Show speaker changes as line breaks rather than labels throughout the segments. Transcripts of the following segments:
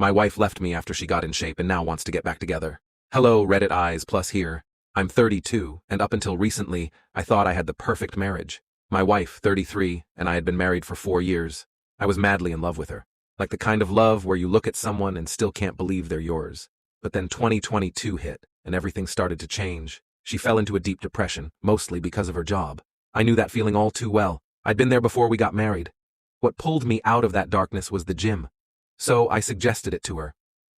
My wife left me after she got in shape and now wants to get back together. Hello, Reddit eyes plus here. I'm 32, and up until recently, I thought I had the perfect marriage. My wife, 33, and I had been married for 4 years. I was madly in love with her. Like the kind of love where you look at someone and still can't believe they're yours. But then 2022 hit, and everything started to change. She fell into a deep depression, mostly because of her job. I knew that feeling all too well. I'd been there before we got married. What pulled me out of that darkness was the gym. So I suggested it to her.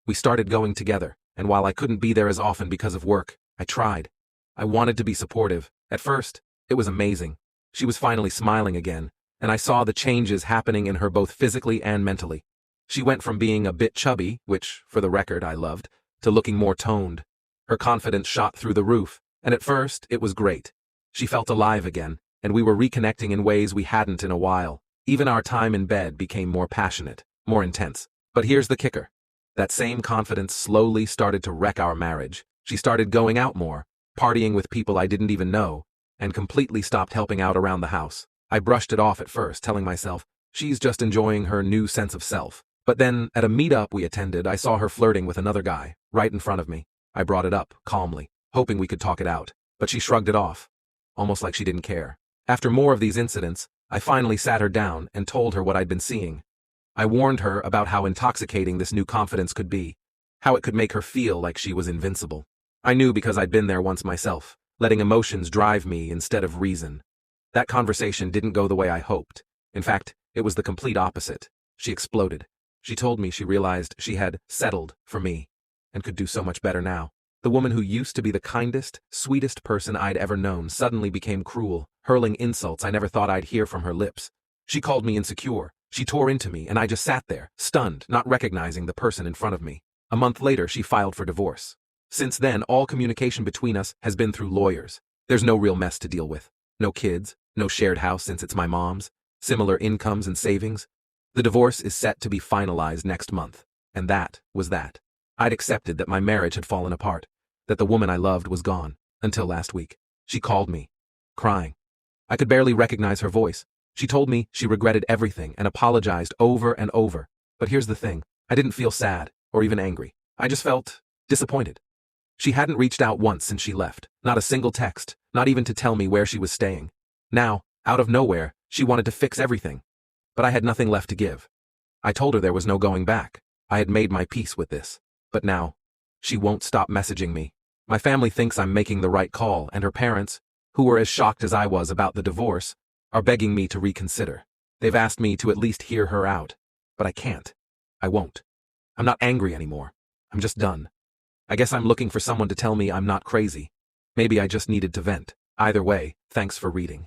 We started going together, and while I couldn't be there as often because of work, I tried. I wanted to be supportive. At first, it was amazing. She was finally smiling again, and I saw the changes happening in her both physically and mentally. She went from being a bit chubby, which, for the record, I loved, to looking more toned. Her confidence shot through the roof, and at first, it was great. She felt alive again, and we were reconnecting in ways we hadn't in a while. Even our time in bed became more passionate, more intense. But here's the kicker. That same confidence slowly started to wreck our marriage. She started going out more, partying with people I didn't even know, and completely stopped helping out around the house. I brushed it off at first, telling myself, she's just enjoying her new sense of self. But then, at a meetup we attended, I saw her flirting with another guy, right in front of me. I brought it up, calmly, hoping we could talk it out, but she shrugged it off, almost like she didn't care. After more of these incidents, I finally sat her down and told her what I'd been seeing. I warned her about how intoxicating this new confidence could be, how it could make her feel like she was invincible. I knew because I'd been there once myself, letting emotions drive me instead of reason. That conversation didn't go the way I hoped. In fact, it was the complete opposite. She exploded. She told me she realized she had settled for me and could do so much better now. The woman who used to be the kindest, sweetest person I'd ever known suddenly became cruel, hurling insults I never thought I'd hear from her lips. She called me insecure. She tore into me, and I just sat there, stunned, not recognizing the person in front of me. A month later, she filed for divorce. Since then, all communication between us has been through lawyers. There's no real mess to deal with. No kids, no shared house since it's my mom's, similar incomes and savings. The divorce is set to be finalized next month. And that was that. I'd accepted that my marriage had fallen apart, that the woman I loved was gone, until last week. She called me, crying. I could barely recognize her voice. She told me she regretted everything and apologized over and over. But here's the thing. I didn't feel sad or even angry. I just felt disappointed. She hadn't reached out once since she left. Not a single text, not even to tell me where she was staying. Now, out of nowhere, she wanted to fix everything. But I had nothing left to give. I told her there was no going back. I had made my peace with this. But now, she won't stop messaging me. My family thinks I'm making the right call, and her parents, who were as shocked as I was about the divorce, are begging me to reconsider. They've asked me to at least hear her out. But I can't. I won't. I'm not angry anymore. I'm just done. I guess I'm looking for someone to tell me I'm not crazy. Maybe I just needed to vent. Either way, thanks for reading.